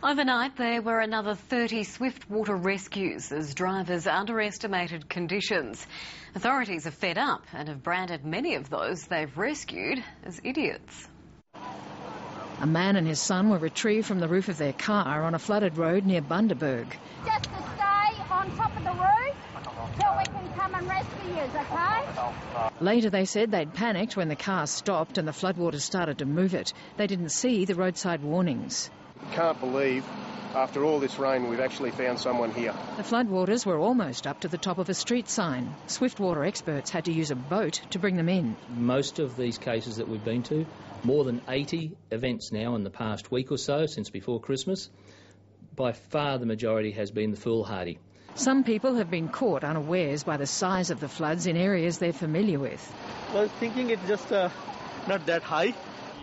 Overnight, there were another 30 swiftwater rescues as drivers underestimated conditions. Authorities are fed up and have branded many of those they've rescued as idiots. A man and his son were retrieved from the roof of their car on a flooded road near Bundaberg. Just to stay on top of the roof till we can come and rescue you, okay? Later they said they'd panicked when the car stopped and the floodwaters started to move it. They didn't see the roadside warnings. Can't believe after all this rain we've actually found someone here. The floodwaters were almost up to the top of a street sign. Swiftwater experts had to use a boat to bring them in. Most of these cases that we've been to, more than 80 events now in the past week or so since before Christmas, by far the majority has been the foolhardy. Some people have been caught unawares by the size of the floods in areas they're familiar with. I was thinking it's just not that high.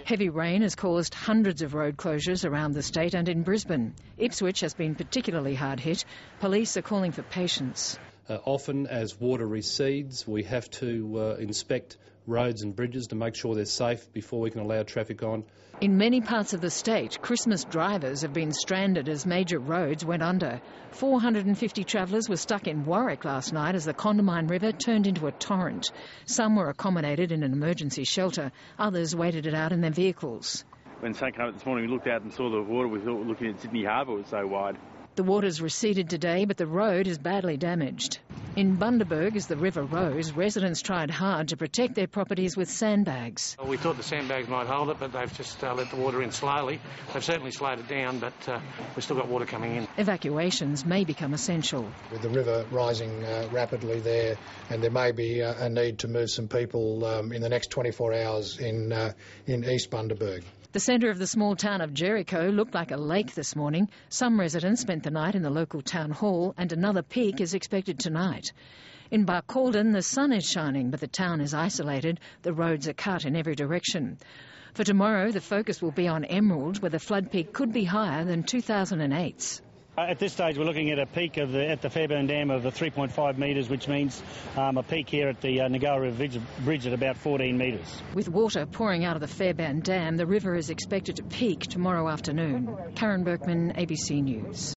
Heavy rain has caused hundreds of road closures around the state and in Brisbane. Ipswich has been particularly hard hit. Police are calling for patience. Often as water recedes, we have to inspect roads and bridges to make sure they're safe before we can allow traffic on. In many parts of the state, Christmas drivers have been stranded as major roads went under. 450 travellers were stuck in Warwick last night as the Condamine River turned into a torrent. Some were accommodated in an emergency shelter. Others waited it out in their vehicles. When sun came up this morning, we looked out and saw the water. We thought looking at Sydney Harbour was so wide. The waters receded today, but the road is badly damaged. In Bundaberg, as the river rose, residents tried hard to protect their properties with sandbags. We thought the sandbags might hold it, but they've just let the water in slowly. They've certainly slowed it down, but we've still got water coming in. Evacuations may become essential. With the river rising rapidly there, and there may be a need to move some people in the next 24 hours in East Bundaberg. The centre of the small town of Jericho looked like a lake this morning. Some residents spent the night in the local town hall, and another peak is expected tonight. In Barcaldine, the sun is shining, but the town is isolated. The roads are cut in every direction. For tomorrow, the focus will be on Emerald, where the flood peak could be higher than 2008's. At this stage, we're looking at a peak at the Fairbairn Dam of 3.5 metres, which means a peak here at the Nogoa River Bridge at about 14 metres. With water pouring out of the Fairbairn Dam, the river is expected to peak tomorrow afternoon. Karen Berkman, ABC News.